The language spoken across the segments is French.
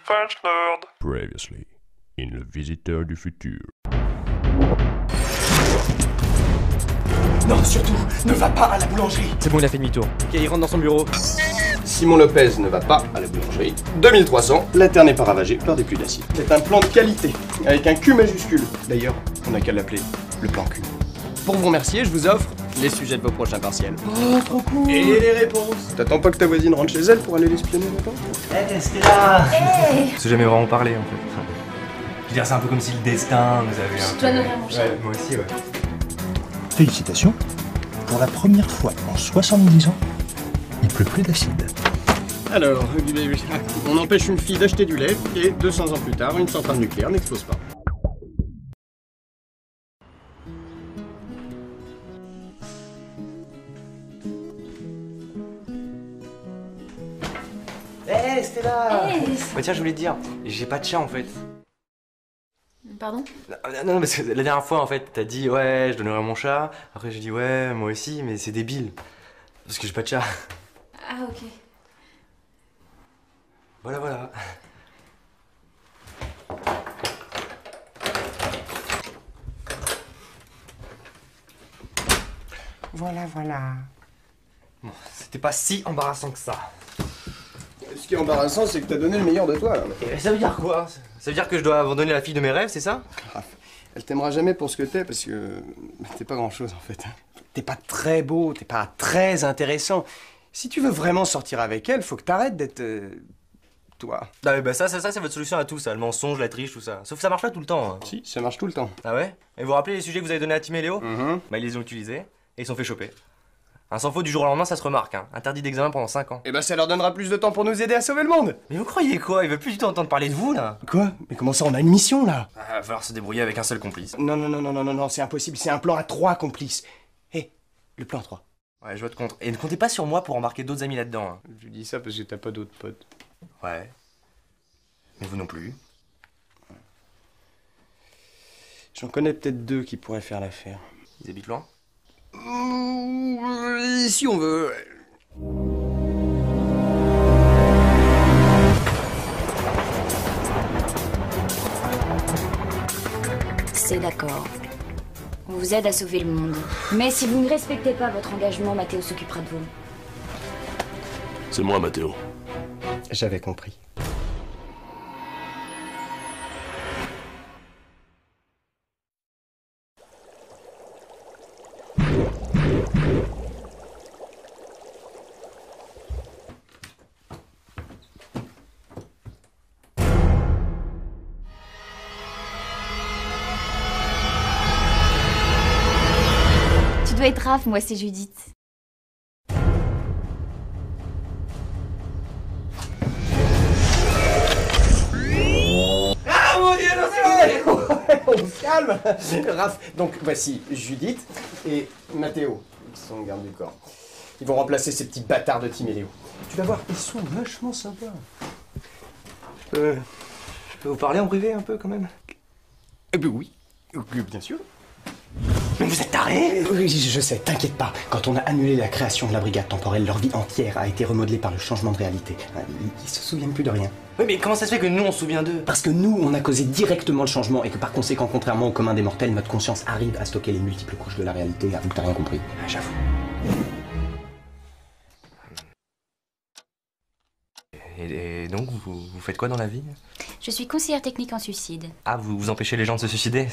French Nerd. Previously, in Le Visiteur du Futur. Non, surtout, ne va pas à la boulangerie. C'est bon, il a fait demi-tour. Ok, il rentre dans son bureau. Simon Lopez ne va pas à la boulangerie. 2300, la terre n'est pas ravagée par des pluies d'acide. C'est un plan de qualité, avec un Q majuscule. D'ailleurs, on n'a qu'à l'appeler le plan Q. Pour vous remercier, je vous offre les sujets de vos prochains partiels. Oh, trop cool. Et les réponses. T'attends pas que ta voisine rentre chez elle pour aller l'espionner maintenant? Restez là. On s'est jamais vraiment parlé, en fait. Je veux dire, c'est un peu comme si le destin nous avait... Je dois nourrir mon chat. Ouais, moi aussi, ouais. Félicitations. Pour la première fois en 70 ans, il pleut plus d'acide. Alors, on empêche une fille d'acheter du lait, et 200 ans plus tard, une centrale nucléaire n'explose pas. Hé, Stella. Bah tiens, je voulais te dire, j'ai pas de chat, en fait. Pardon? Non, parce que la dernière fois, en fait, t'as dit, ouais, je donnerai mon chat. Après, j'ai dit, ouais, moi aussi, mais c'est débile. Parce que j'ai pas de chat. Ah, ok. Voilà. Voilà. Bon, c'était pas si embarrassant que ça. Ce qui est embarrassant, c'est que t'as donné le meilleur de toi, là. Et ça veut dire quoi? Ça veut dire que je dois abandonner la fille de mes rêves, c'est ça? Elle t'aimera jamais pour ce que t'es, parce que t'es pas grand-chose, en fait. T'es pas très beau, t'es pas très intéressant. Si tu veux vraiment sortir avec elle, faut que t'arrêtes d'être... toi. Ah, bah ça, c'est votre solution à tout, ça. Le mensonge, la triche, tout ça. Sauf que ça marche pas tout le temps. Hein. Si, ça marche tout le temps. Ah ouais? Et vous vous rappelez les sujets que vous avez donnés à Tim et Léo? Mhm. Bah, ils les ont utilisés, et ils sont fait choper. Un sans faute du jour au lendemain, ça se remarque, hein. Interdit d'examen pendant 5 ans. Et bah ça leur donnera plus de temps pour nous aider à sauver le monde. Mais vous croyez quoi? Il veut plus du tout entendre parler de vous, là? Quoi? Mais comment ça, on a une mission, là? Ah, va falloir se débrouiller avec un seul complice. Non, c'est impossible, c'est un plan à 3 complices. Hé, le plan à 3. Ouais, je vote contre. Et ne comptez pas sur moi pour embarquer d'autres amis là-dedans. Hein. Je dis ça parce que t'as pas d'autres potes. Ouais. Mais vous non plus. J'en connais peut-être 2 qui pourraient faire l'affaire. Ils habitent loin? Si on veut. C'est d'accord. On vous aide à sauver le monde. Mais si vous ne respectez pas votre engagement, Mathéo s'occupera de vous. C'est moi, Mathéo. J'avais compris. Tu dois être Raph, moi c'est Judith. Ah mon dieu, non, c'est vrai. On se calme. Raph, donc voici Judith et Mathéo, qui sont gardes du corps. Ils vont remplacer ces petits bâtards de Tim et Léo. Tu vas voir, ils sont vachement sympas. Je peux vous parler en privé un peu quand même? Eh ben oui, bien sûr. Mais vous êtes tarés! Oui, je sais, t'inquiète pas. Quand on a annulé la création de la brigade temporelle, leur vie entière a été remodelée par le changement de réalité. Ils se souviennent plus de rien. Oui, mais comment ça se fait que nous on se souvient d'eux? Parce que nous, on a causé directement le changement et que par conséquent, contrairement au commun des mortels, notre conscience arrive à stocker les multiples couches de la réalité. Avoue que t'as rien compris. Ah, j'avoue. Et donc, vous faites quoi dans la vie? Je suis conseillère technique en suicide. Ah, vous empêchez les gens de se suicider?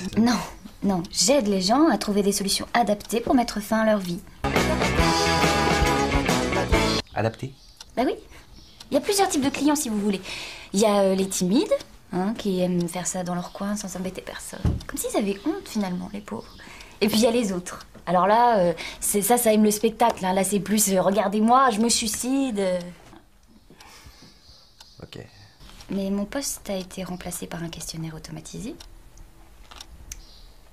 Non, j'aide les gens à trouver des solutions adaptées pour mettre fin à leur vie. Adapté? Bah oui, il y a plusieurs types de clients si vous voulez. Il y a les timides, hein, qui aiment faire ça dans leur coin sans embêter personne. Comme s'ils avaient honte finalement, les pauvres. Et puis il y a les autres. Alors là, c'est ça aime le spectacle. Hein. Là c'est plus regardez-moi, je me suicide. Ok. Mais mon poste a été remplacé par un questionnaire automatisé.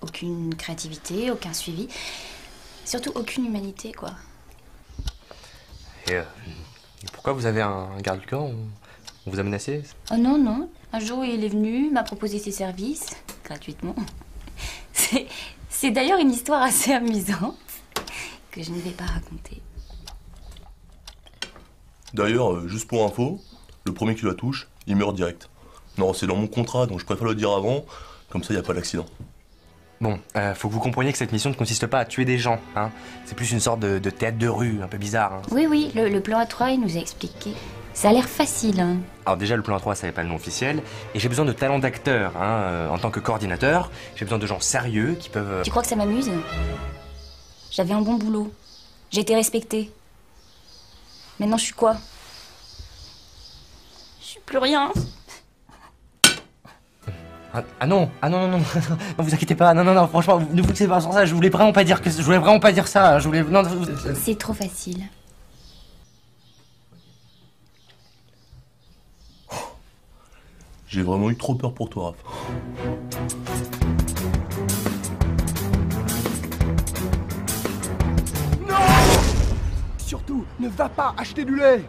Aucune créativité, aucun suivi. Surtout aucune humanité, quoi. Et pourquoi vous avez un garde du corps? On vous a menacé? Oh non. Un jour, il est venu, m'a proposé ses services, gratuitement. C'est d'ailleurs une histoire assez amusante que je ne vais pas raconter. D'ailleurs, juste pour info, le premier qui la touche, il meurt direct. Non, c'est dans mon contrat, donc je préfère le dire avant, comme ça y a pas d'accident. Bon, faut que vous compreniez que cette mission ne consiste pas à tuer des gens, hein. C'est plus une sorte de théâtre de rue, un peu bizarre, hein. Oui, oui, le plan A3, il nous a expliqué. Ça a l'air facile, hein. Alors déjà, le plan A3, ça n'est pas le nom officiel, et j'ai besoin de talent d'acteur, hein. En tant que coordinateur, j'ai besoin de gens sérieux qui peuvent... Tu crois que ça m'amuse? J'avais un bon boulot. J'ai été respectée. Maintenant, je suis quoi? Je suis plus rien. Ah non, non, vous inquiétez pas, non, franchement, ne vous inquiétez pas sur ça, je voulais vraiment pas dire ça, je voulais... Non, C'est trop facile. J'ai vraiment eu trop peur pour toi, Raph. Surtout, ne va pas acheter du lait.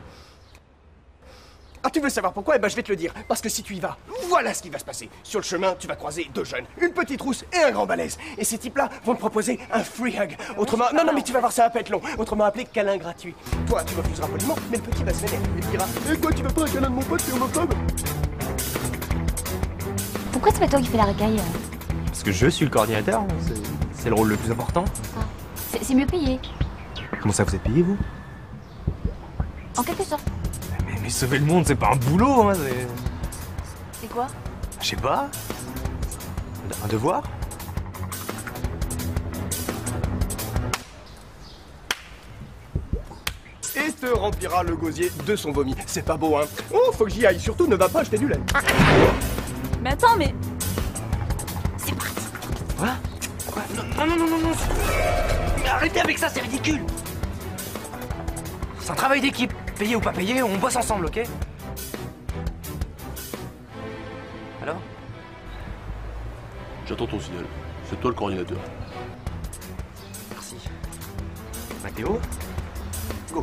Ah, tu veux savoir pourquoi? Eh ben, je vais te le dire. Parce que si tu y vas, voilà ce qui va se passer. Sur le chemin, tu vas croiser deux jeunes, une petite rousse et un grand balèze. Et ces types-là vont te proposer un free hug. Autrement... Non, mais tu vas voir, ça va pas être long. Autrement appelé câlin gratuit. Toi, tu refuseras poliment, mais le petit va se vénérer. Il te dira: eh quoi, tu veux pas un câlin de mon pote, t'es homophobe? Pourquoi c'est pas toi qui fais la racaille? Parce que je suis le coordinateur, c'est le rôle le plus important. C'est mieux payé. Comment ça, vous êtes payé, vous? En quelque sorte. Mais sauver le monde, c'est pas un boulot, hein, C'est quoi? Je sais pas. Un devoir? Et te remplira le gosier de son vomi. C'est pas beau, hein? Oh, faut que j'y aille. Surtout, ne va pas acheter du lait. Mais attends, mais... C'est parti. Quoi? Non. Mais arrêtez avec ça, c'est ridicule. C'est un travail d'équipe. Payé ou pas payé, on bosse ensemble, ok? Alors? J'attends ton signal. C'est toi le coordinateur. Merci. Mathéo? Go.